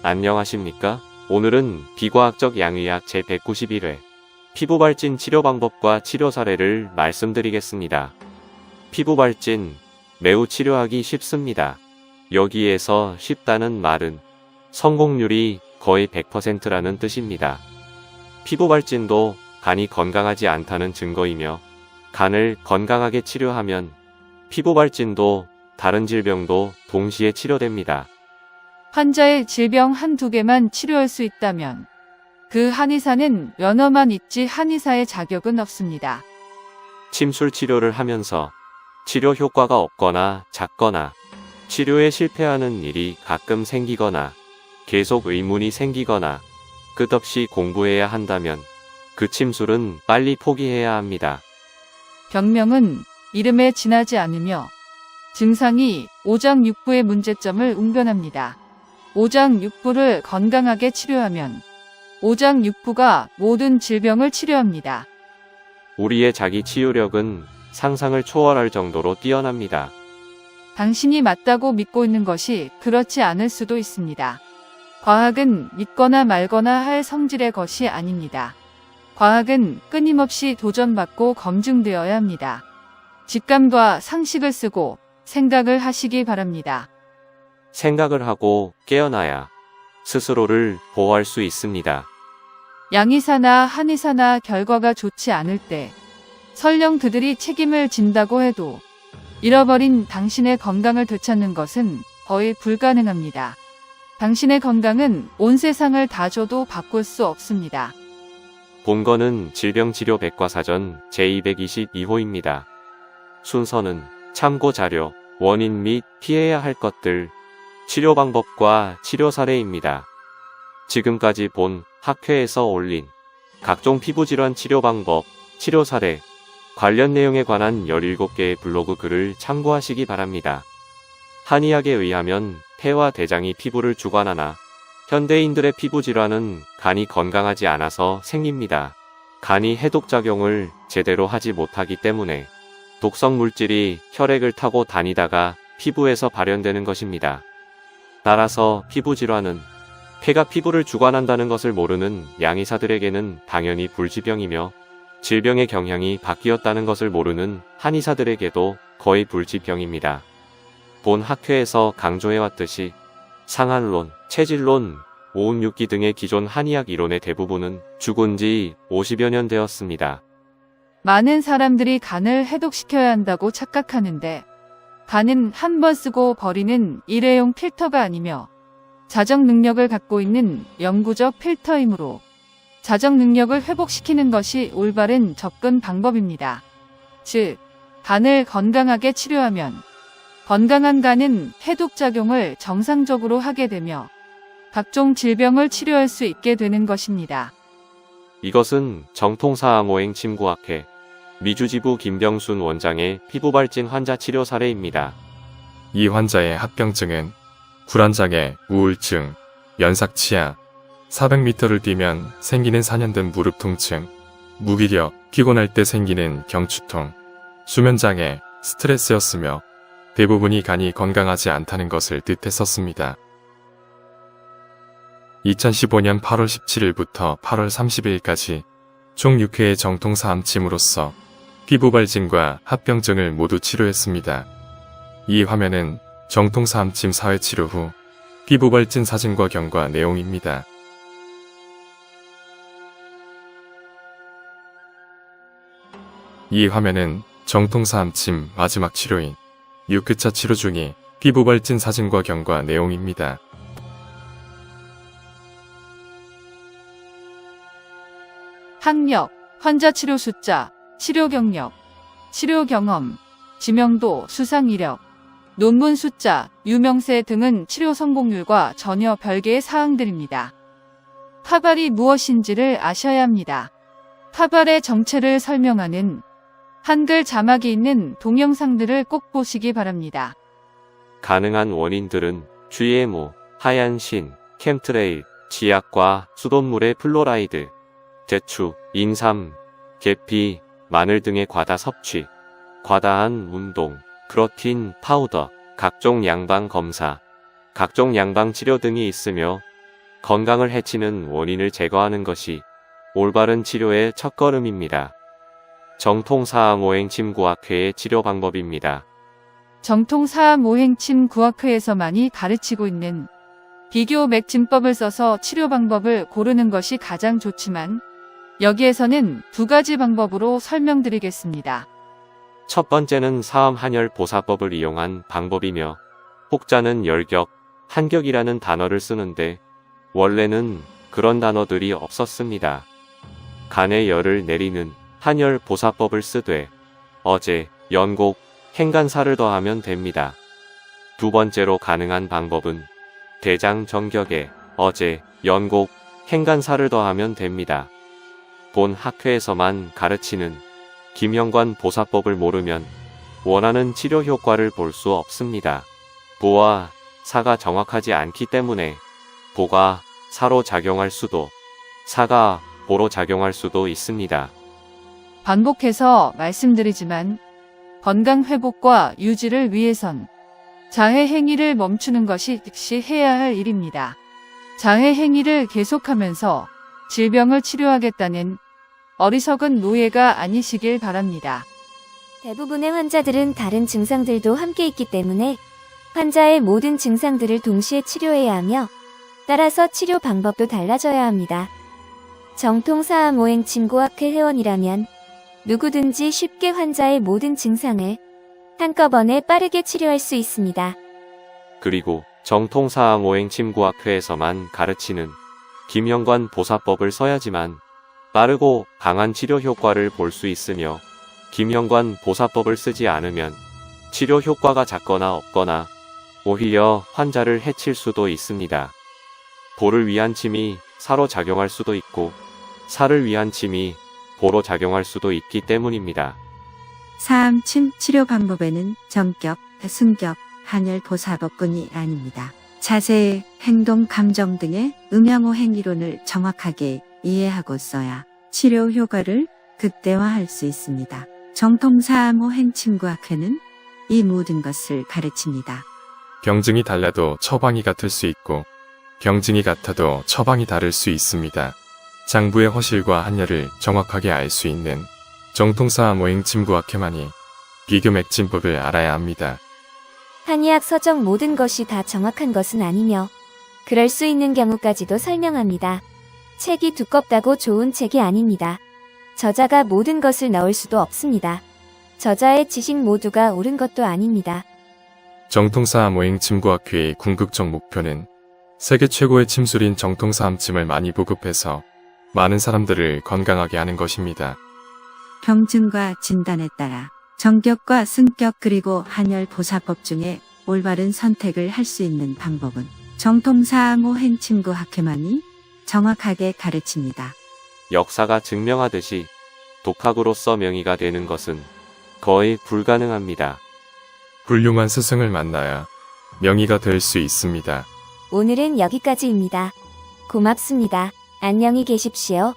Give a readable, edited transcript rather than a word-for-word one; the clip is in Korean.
안녕하십니까? 오늘은 비과학적 양의학 제191회 피부발진 치료 방법과 치료 사례를 말씀드리겠습니다. 피부발진 매우 치료하기 쉽습니다. 여기에서 쉽다는 말은 성공률이 거의 100%라는 뜻입니다. 피부발진도 간이 건강하지 않다는 증거이며 간을 건강하게 치료하면 피부발진도 다른 질병도 동시에 치료됩니다. 환자의 질병 한두 개만 치료할 수 있다면 그 한의사는 면허만 있지 한의사의 자격은 없습니다. 침술 치료를 하면서 치료 효과가 없거나 작거나 치료에 실패하는 일이 가끔 생기거나 계속 의문이 생기거나 끝없이 공부해야 한다면 그 침술은 빨리 포기해야 합니다. 병명은 이름에 지나지 않으며 증상이 오장육부의 문제점을 웅변합니다. 오장육부를 건강하게 치료하면 오장육부가 모든 질병을 치료합니다. 우리의 자기 치유력은 상상을 초월할 정도로 뛰어납니다. 당신이 맞다고 믿고 있는 것이 그렇지 않을 수도 있습니다. 과학은 믿거나 말거나 할 성질의 것이 아닙니다. 과학은 끊임없이 도전받고 검증되어야 합니다. 직감과 상식을 쓰고 생각을 하시기 바랍니다. 생각을 하고 깨어나야 스스로를 보호할 수 있습니다. 양의사나 한의사나 결과가 좋지 않을 때 설령 그들이 책임을 진다고 해도 잃어버린 당신의 건강을 되찾는 것은 거의 불가능합니다. 당신의 건강은 온 세상을 다 줘도 바꿀 수 없습니다. 본건은 질병치료 백과사전 제222호입니다. 순서는 참고 자료, 원인 및 피해야 할 것들, 치료 방법과 치료 사례입니다. 지금까지 본 학회에서 올린 각종 피부질환 치료 방법, 치료 사례, 관련 내용에 관한 17개의 블로그 글을 참고하시기 바랍니다. 한의학에 의하면 폐와 대장이 피부를 주관하나 현대인들의 피부질환은 간이 건강하지 않아서 생깁니다. 간이 해독작용을 제대로 하지 못하기 때문에 독성 물질이 혈액을 타고 다니다가 피부에서 발현되는 것입니다. 따라서 피부질환은 폐가 피부를 주관한다는 것을 모르는 양의사들에게는 당연히 불치병이며 질병의 경향이 바뀌었다는 것을 모르는 한의사들에게도 거의 불치병입니다. 본 학회에서 강조해왔듯이 상한론, 체질론, 오음육기 등의 기존 한의학 이론의 대부분은 죽은 지 50여 년 되었습니다. 많은 사람들이 간을 해독시켜야 한다고 착각하는데 간은 한 번 쓰고 버리는 일회용 필터가 아니며 자정 능력을 갖고 있는 영구적 필터이므로 자정 능력을 회복시키는 것이 올바른 접근 방법입니다. 즉, 간을 건강하게 치료하면 건강한 간은 해독작용을 정상적으로 하게 되며 각종 질병을 치료할 수 있게 되는 것입니다. 이것은 정통사항오행 침구학회 미주지부 김병순 원장의 피부발진 환자 치료 사례입니다. 이 환자의 합병증은 불안장애, 우울증, 연삭치아, 400m를 뛰면 생기는 사년든 무릎 통증, 무기력, 피곤할 때 생기는 경추통, 수면장애, 스트레스였으며 대부분이 간이 건강하지 않다는 것을 뜻했었습니다. 2015년 8월 17일부터 8월 30일까지 총 6회의 정통사암침으로써 피부발진과 합병증을 모두 치료했습니다. 이 화면은 정통사암침 4회 치료 후 피부발진 사진과 경과 내용입니다. 이 화면은 정통사암침 마지막 치료인 6회차 치료 중의 피부발진 사진과 경과 내용입니다. 학력, 환자 치료 숫자, 치료 경력, 치료 경험, 지명도, 수상 이력, 논문 숫자, 유명세 등은 치료 성공률과 전혀 별개의 사항들입니다. 파발이 무엇인지를 아셔야 합니다. 파발의 정체를 설명하는 한글 자막이 있는 동영상들을 꼭 보시기 바랍니다. 가능한 원인들은 GMO, 하얀 신, 캠트레일, 지약과 수돗물의 플로라이드, 대추, 인삼, 계피, 마늘 등의 과다 섭취, 과다한 운동, 크로틴 파우더, 각종 양방 검사, 각종 양방 치료 등이 있으며 건강을 해치는 원인을 제거하는 것이 올바른 치료의 첫걸음입니다. 정통사암오행침구학회의 치료 방법입니다. 정통사암오행침구학회에서 많이 가르치고 있는 비교 맥진법을 써서 치료 방법을 고르는 것이 가장 좋지만 여기에서는 두 가지 방법으로 설명드리겠습니다. 첫 번째는 사암한열보사법을 이용한 방법이며 혹자는 열격, 한격이라는 단어를 쓰는데 원래는 그런 단어들이 없었습니다. 간에 열을 내리는 한열보사법을 쓰되 어제, 연곡, 행간사를 더하면 됩니다. 두 번째로 가능한 방법은 대장정격에 어제, 연곡, 행간사를 더하면 됩니다. 본 학회에서만 가르치는 김영관 보사법을 모르면 원하는 치료 효과를 볼 수 없습니다. 보와 사가 정확하지 않기 때문에 보가 사로 작용할 수도, 사가 보로 작용할 수도 있습니다. 반복해서 말씀드리지만 건강 회복과 유지를 위해선 자해 행위를 멈추는 것이 즉시 해야 할 일입니다. 자해 행위를 계속하면서 질병을 치료하겠다는 어리석은 노예가 아니시길 바랍니다. 대부분의 환자들은 다른 증상들도 함께 있기 때문에 환자의 모든 증상들을 동시에 치료해야 하며 따라서 치료 방법도 달라져야 합니다. 정통사암오행침구학회 회원이라면 누구든지 쉽게 환자의 모든 증상을 한꺼번에 빠르게 치료할 수 있습니다. 그리고 정통사암오행침구학회에서만 가르치는 김영관 보사법을 써야지만 빠르고 강한 치료 효과를 볼 수 있으며 김영관 보사법을 쓰지 않으면 치료 효과가 작거나 없거나 오히려 환자를 해칠 수도 있습니다. 보를 위한 침이 사로 작용할 수도 있고 사를 위한 침이 보로 작용할 수도 있기 때문입니다. 사암침 치료 방법에는 정격, 승격, 한열보사법뿐이 아닙니다. 자세, 행동, 감정 등의 음양오행 이론을 정확하게 이해하고 써야 치료 효과를 극대화할 수 있습니다. 정통사암오행침구학회는 이 모든 것을 가르칩니다. 병증이 달라도 처방이 같을 수 있고 병증이 같아도 처방이 다를 수 있습니다. 장부의 허실과 한열을 정확하게 알 수 있는 정통사암오행침구학회만이 비교 맥진법을 알아야 합니다. 한의학 서적 모든 것이 다 정확한 것은 아니며 그럴 수 있는 경우까지도 설명합니다. 책이 두껍다고 좋은 책이 아닙니다. 저자가 모든 것을 넣을 수도 없습니다. 저자의 지식 모두가 옳은 것도 아닙니다. 정통사암오행침구학회의 궁극적 목표는 세계 최고의 침술인 정통사암침을 많이 보급해서 많은 사람들을 건강하게 하는 것입니다. 병증과 진단에 따라 정격과 승격 그리고 한열보사법 중에 올바른 선택을 할 수 있는 방법은 정통사암오행침구학회만이 정확하게 가르칩니다. 역사가 증명하듯이 독학으로서 명의가 되는 것은 거의 불가능합니다. 훌륭한 스승을 만나야 명의가 될 수 있습니다. 오늘은 여기까지입니다. 고맙습니다. 안녕히 계십시오.